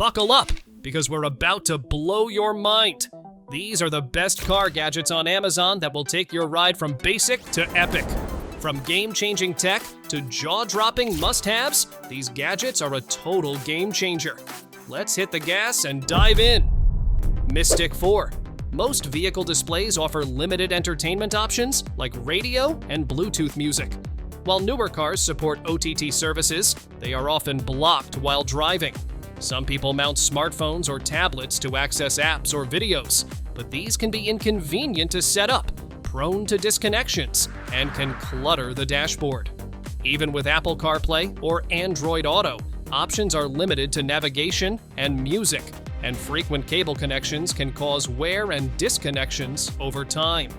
Buckle up, because we're about to blow your mind. These are the best car gadgets on Amazon that will take your ride from basic to epic. From game-changing tech to jaw-dropping must-haves, these gadgets are a total game changer. Let's hit the gas and dive in. Mystic 4. Most vehicle displays offer limited entertainment options like radio and Bluetooth music. While newer cars support OTT services, they are often blocked while driving. Some people mount smartphones or tablets to access apps or videos, but these can be inconvenient to set up, prone to disconnections, and can clutter the dashboard. Even with Apple CarPlay or Android Auto, options are limited to navigation and music, and frequent cable connections can cause wear and disconnections over time.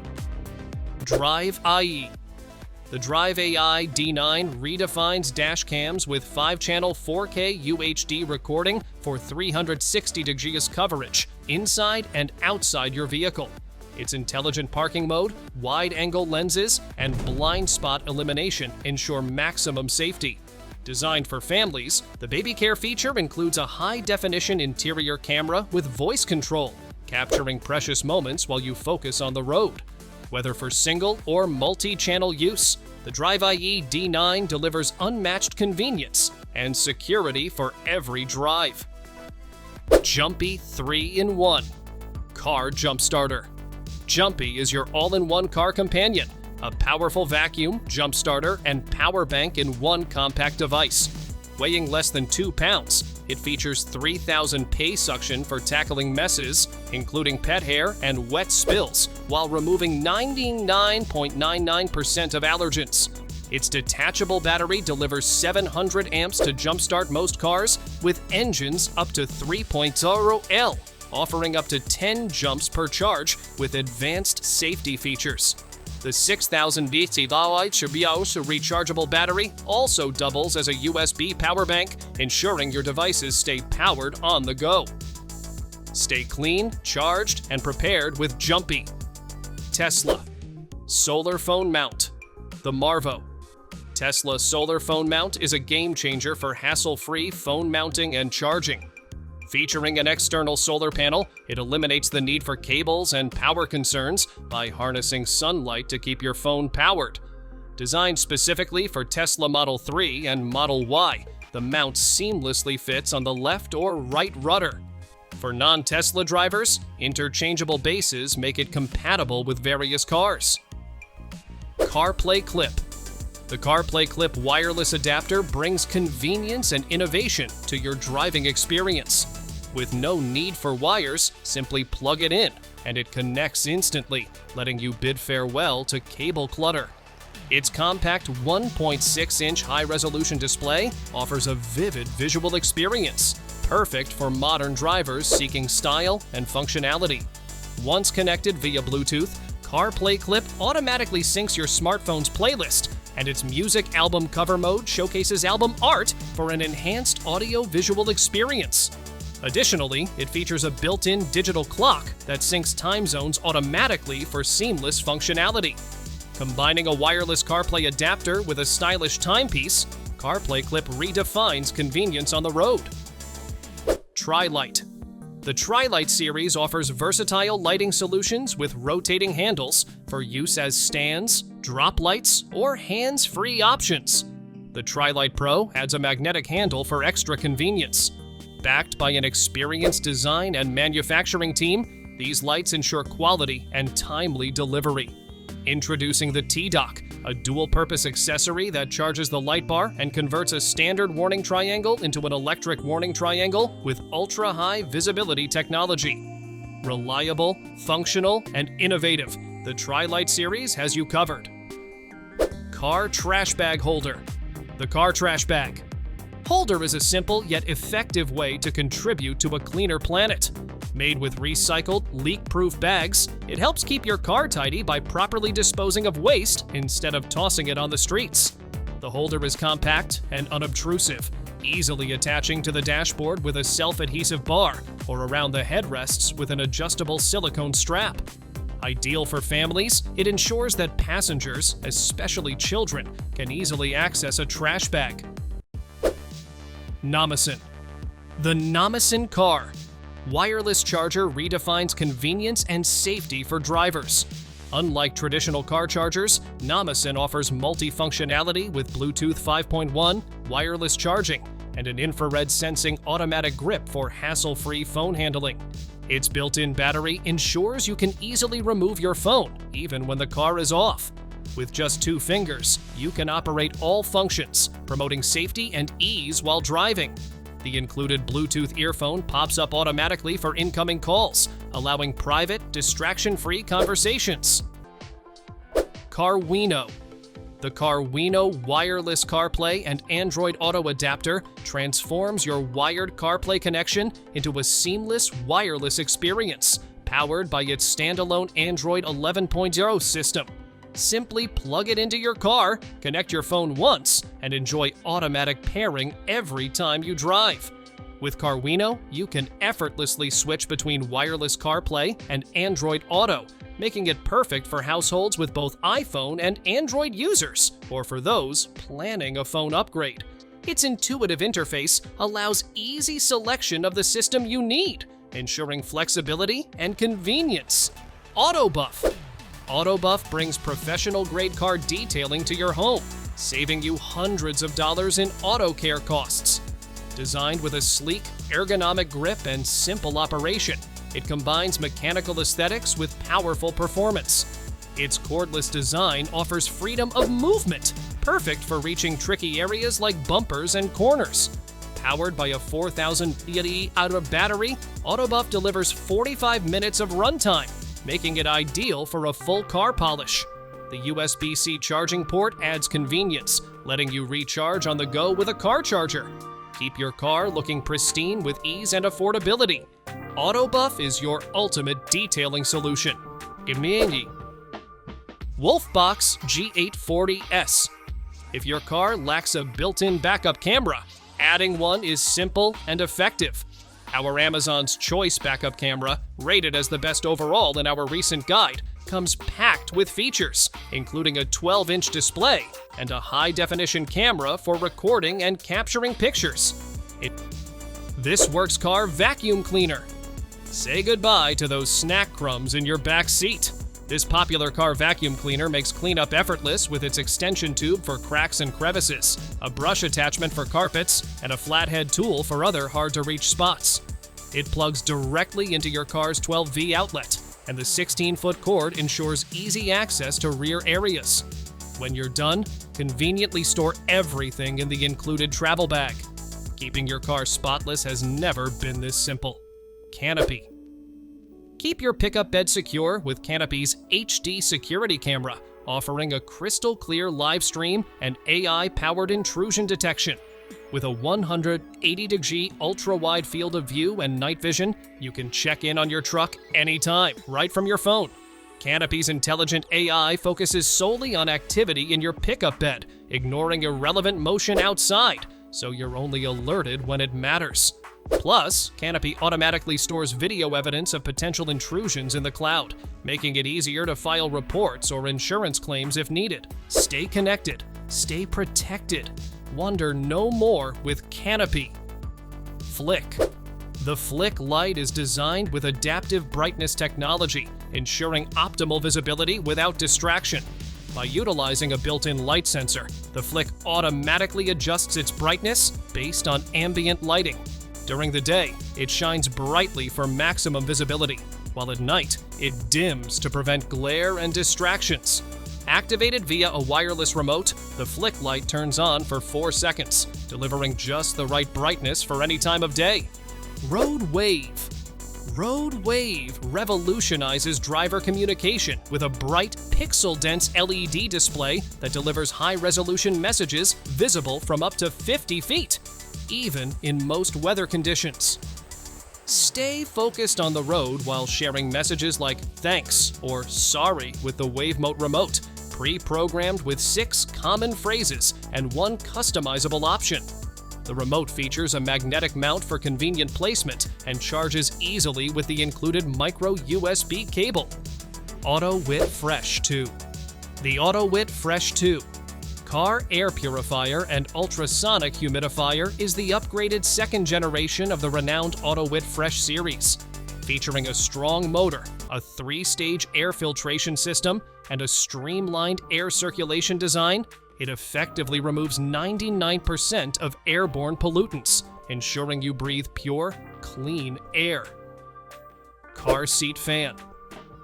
Drive IE. The Drive AI D9 redefines dash cams with 5-channel 4K UHD recording for 360 degrees coverage inside and outside your vehicle. Its intelligent parking mode, wide-angle lenses, and blind spot elimination ensure maximum safety. Designed for families, the baby care feature includes a high-definition interior camera with voice control, capturing precious moments while you focus on the road. Whether for single or multi-channel use, the Drive IE D9 delivers unmatched convenience and security for every drive. Jumpy 3-in-1 Car Jump Starter. Jumpy is your all-in-one car companion, a powerful vacuum, jump starter, and power bank in one compact device. Weighing less than 2 pounds, it features 3,000 PA suction for tackling messes, including pet hair and wet spills, while removing 99.99% of allergens. Its detachable battery delivers 700 amps to jumpstart most cars, with engines up to 3.0 L, offering up to 10 jumps per charge with advanced safety features. The 6,000 mAh rechargeable battery also doubles as a USB power bank, ensuring your devices stay powered on the go. Stay clean, charged, and prepared with Jumpy. Tesla Solar Phone Mount. The Marvo. Tesla Solar Phone Mount is a game changer for hassle-free phone mounting and charging. Featuring an external solar panel, it eliminates the need for cables and power concerns by harnessing sunlight to keep your phone powered. Designed specifically for Tesla Model 3 and Model Y, the mount seamlessly fits on the left or right rudder. For non-Tesla drivers, interchangeable bases make it compatible with various cars. CarPlay Clip. The CarPlay Clip wireless adapter brings convenience and innovation to your driving experience. With no need for wires, simply plug it in, and it connects instantly, letting you bid farewell to cable clutter. Its compact 1.6-inch high-resolution display offers a vivid visual experience, perfect for modern drivers seeking style and functionality. Once connected via Bluetooth, CarPlay Clip automatically syncs your smartphone's playlist, and its music album cover mode showcases album art for an enhanced audio-visual experience. Additionally, it features a built-in digital clock that syncs time zones automatically for seamless functionality. Combining a wireless CarPlay adapter with a stylish timepiece, CarPlay Clip redefines convenience on the road. Tri-Light. The Tri-Light series offers versatile lighting solutions with rotating handles for use as stands, drop lights, or hands-free options. The Tri-Light Pro adds a magnetic handle for extra convenience. Backed by an experienced design and manufacturing team, these lights ensure quality and timely delivery. Introducing the T-Dock, a dual-purpose accessory that charges the light bar and converts a standard warning triangle into an electric warning triangle with ultra-high visibility technology. Reliable, functional, and innovative, the Tri-Light series has you covered. Car Trash Bag Holder. The Car Trash Bag Holder is a simple yet effective way to contribute to a cleaner planet. Made with recycled, leak-proof bags, it helps keep your car tidy by properly disposing of waste instead of tossing it on the streets. The holder is compact and unobtrusive, easily attaching to the dashboard with a self-adhesive bar or around the headrests with an adjustable silicone strap. Ideal for families, it ensures that passengers, especially children, can easily access a trash bag. Namison. The Namison Car. Wireless charger redefines convenience and safety for drivers. Unlike traditional car chargers, Namison offers multi-functionality with Bluetooth 5.1, wireless charging, and an infrared sensing automatic grip for hassle-free phone handling. Its built-in battery ensures you can easily remove your phone, even when the car is off. With just 2 fingers, you can operate all functions, promoting safety and ease while driving. The included Bluetooth earphone pops up automatically for incoming calls, allowing private, distraction-free conversations. Carwino. The Carwino wireless CarPlay and Android Auto adapter transforms your wired CarPlay connection into a seamless wireless experience, powered by its standalone Android 11.0 system. Simply plug it into your car, connect your phone once, and enjoy automatic pairing every time you drive. With Carwino, you can effortlessly switch between wireless CarPlay and Android Auto, making it perfect for households with both iPhone and Android users, or for those planning a phone upgrade. Its intuitive interface allows easy selection of the system you need, ensuring flexibility and convenience. AutoBuff. AutoBuff brings professional-grade car detailing to your home, saving you hundreds of dollars in auto care costs. Designed with a sleek, ergonomic grip and simple operation, it combines mechanical aesthetics with powerful performance. Its cordless design offers freedom of movement, perfect for reaching tricky areas like bumpers and corners. Powered by a 4,000 mAh battery, AutoBuff delivers 45 minutes of runtime, making it ideal for a full car polish. The USB-C charging port adds convenience, letting you recharge on the go with a car charger. Keep your car looking pristine with ease and affordability. AutoBuff is your ultimate detailing solution. Wolfbox G840S. If your car lacks a built-in backup camera, adding one is simple and effective. Our Amazon's Choice backup camera, rated as the best overall in our recent guide, comes packed with features, including a 12-inch display and a high-definition camera for recording and capturing pictures. This Works Car Vacuum Cleaner. Say goodbye to those snack crumbs in your back seat. This popular car vacuum cleaner makes cleanup effortless with its extension tube for cracks and crevices, a brush attachment for carpets, and a flathead tool for other hard-to-reach spots. It plugs directly into your car's 12V outlet, and the 16-foot cord ensures easy access to rear areas. When you're done, conveniently store everything in the included travel bag. Keeping your car spotless has never been this simple. Canopy. Keep your pickup bed secure with Canopy's HD security camera, offering a crystal clear live stream and AI-powered intrusion detection. With a 180-degree ultra-wide field of view and night vision, you can check in on your truck anytime, right from your phone. Canopy's intelligent AI focuses solely on activity in your pickup bed, ignoring irrelevant motion outside, so you're only alerted when it matters. Plus, Canopy automatically stores video evidence of potential intrusions in the cloud, making it easier to file reports or insurance claims if needed. Stay connected, stay protected. Wonder no more with Canopy. Flick. The Flick light is designed with adaptive brightness technology, ensuring optimal visibility without distraction. By utilizing a built-in light sensor, the Flick automatically adjusts its brightness based on ambient lighting. During the day, it shines brightly for maximum visibility, while at night, it dims to prevent glare and distractions. Activated via a wireless remote, the Flick light turns on for 4 seconds, delivering just the right brightness for any time of day. Road Wave. Road Wave revolutionizes driver communication with a bright, pixel-dense LED display that delivers high-resolution messages visible from up to 50 feet, even in most weather conditions. Stay focused on the road while sharing messages like thanks or sorry with the WaveMote remote, pre-programmed with 6 common phrases and 1 customizable option. The remote features a magnetic mount for convenient placement and charges easily with the included micro USB cable. AutoWit Fresh 2. The AutoWit Fresh 2. Car Air Purifier and Ultrasonic Humidifier is the upgraded second generation of the renowned AutoWit Fresh series. Featuring a strong motor, a 3-stage air filtration system, and a streamlined air circulation design, it effectively removes 99% of airborne pollutants, ensuring you breathe pure, clean air. Car Seat Fan.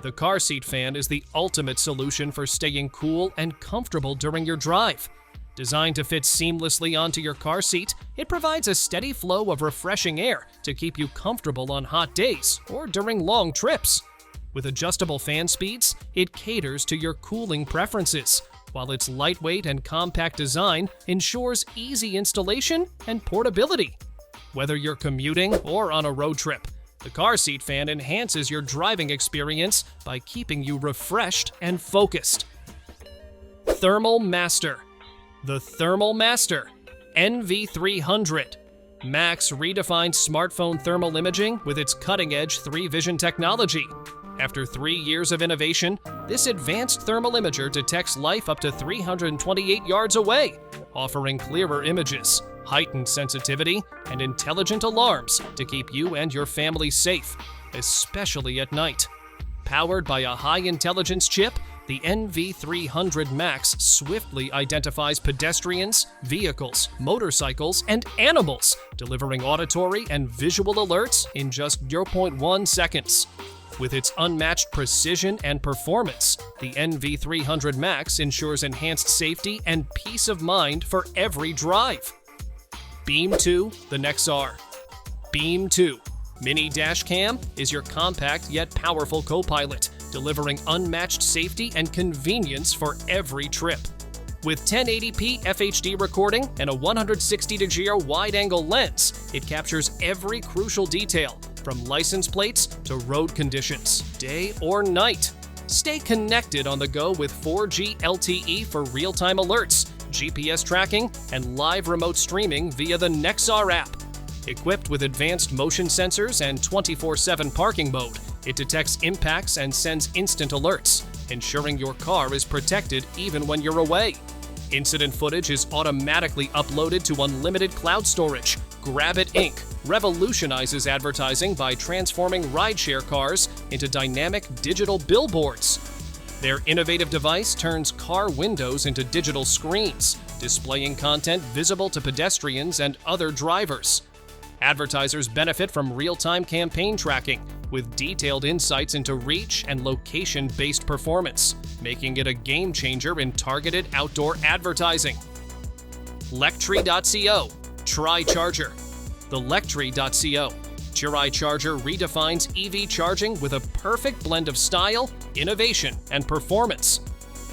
The car seat fan is the ultimate solution for staying cool and comfortable during your drive. Designed to fit seamlessly onto your car seat, it provides a steady flow of refreshing air to keep you comfortable on hot days or during long trips. With adjustable fan speeds, it caters to your cooling preferences, while its lightweight and compact design ensures easy installation and portability. Whether you're commuting or on a road trip, the car seat fan enhances your driving experience by keeping you refreshed and focused. Thermal Master. The Thermal Master NV300 Max redefines smartphone thermal imaging with its cutting-edge 3-vision technology. After 3 years of innovation, this advanced thermal imager detects life up to 328 yards away, offering clearer images, heightened sensitivity, and intelligent alarms to keep you and your family safe, especially at night. Powered by a high-intelligence chip, the NV300 Max swiftly identifies pedestrians, vehicles, motorcycles, and animals, delivering auditory and visual alerts in just 0.1 seconds. With its unmatched precision and performance, the NV300 Max ensures enhanced safety and peace of mind for every drive. Beam 2, the Nexar. Beam 2 Mini Dash Cam is your compact yet powerful co-pilot, delivering unmatched safety and convenience for every trip. With 1080p FHD recording and a 160-degree wide-angle lens, it captures every crucial detail, from license plates to road conditions, day or night. Stay connected on the go with 4G LTE for real-time alerts, GPS tracking, and live remote streaming via the Nexar app. Equipped with advanced motion sensors and 24/7 parking mode, it detects impacts and sends instant alerts, ensuring your car is protected even when you're away. Incident footage is automatically uploaded to unlimited cloud storage. Grab-It Inc. revolutionizes advertising by transforming rideshare cars into dynamic digital billboards. Their innovative device turns car windows into digital screens, displaying content visible to pedestrians and other drivers. Advertisers benefit from real-time campaign tracking, with detailed insights into reach and location-based performance, making it a game-changer in targeted outdoor advertising. Lectree.co Tri-Charger. The Lectree.co Tri-Charger redefines EV charging with a perfect blend of style, innovation, and performance.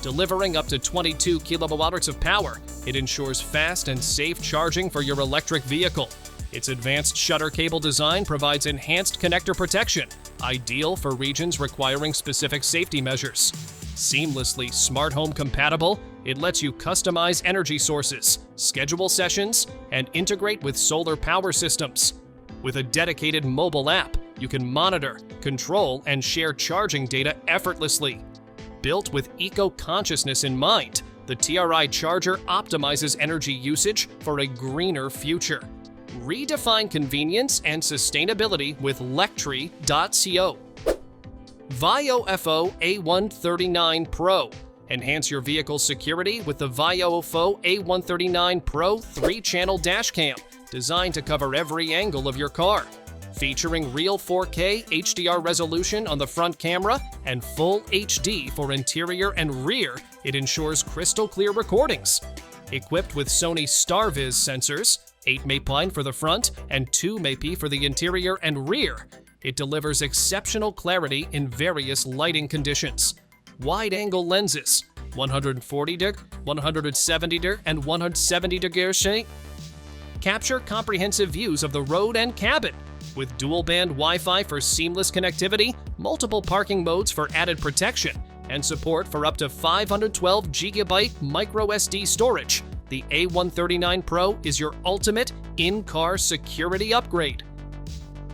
Delivering up to 22 kilowatt-hours of power, it ensures fast and safe charging for your electric vehicle. Its advanced shutter cable design provides enhanced connector protection, ideal for regions requiring specific safety measures. Seamlessly smart home compatible, it lets you customize energy sources, schedule sessions, and integrate with solar power systems. With a dedicated mobile app, you can monitor, control, and share charging data effortlessly. Built with eco-consciousness in mind, the TRI charger optimizes energy usage for a greener future. Redefine convenience and sustainability with Lectree.co. VIO-FO A139 Pro. Enhance your vehicle's security with the VIO-FO A139 Pro 3-channel dashcam, designed to cover every angle of your car. Featuring real 4K HDR resolution on the front camera and full HD for interior and rear, it ensures crystal clear recordings. Equipped with Sony StarViz sensors, 8 mpI for the front and 2 mpI for the interior and rear, it delivers exceptional clarity in various lighting conditions. Wide-angle lenses, 140°, 170°, and 170°. Capture comprehensive views of the road and cabin. With dual-band Wi-Fi for seamless connectivity, multiple parking modes for added protection, and support for up to 512 GB microSD storage, the A139 Pro is your ultimate in-car security upgrade.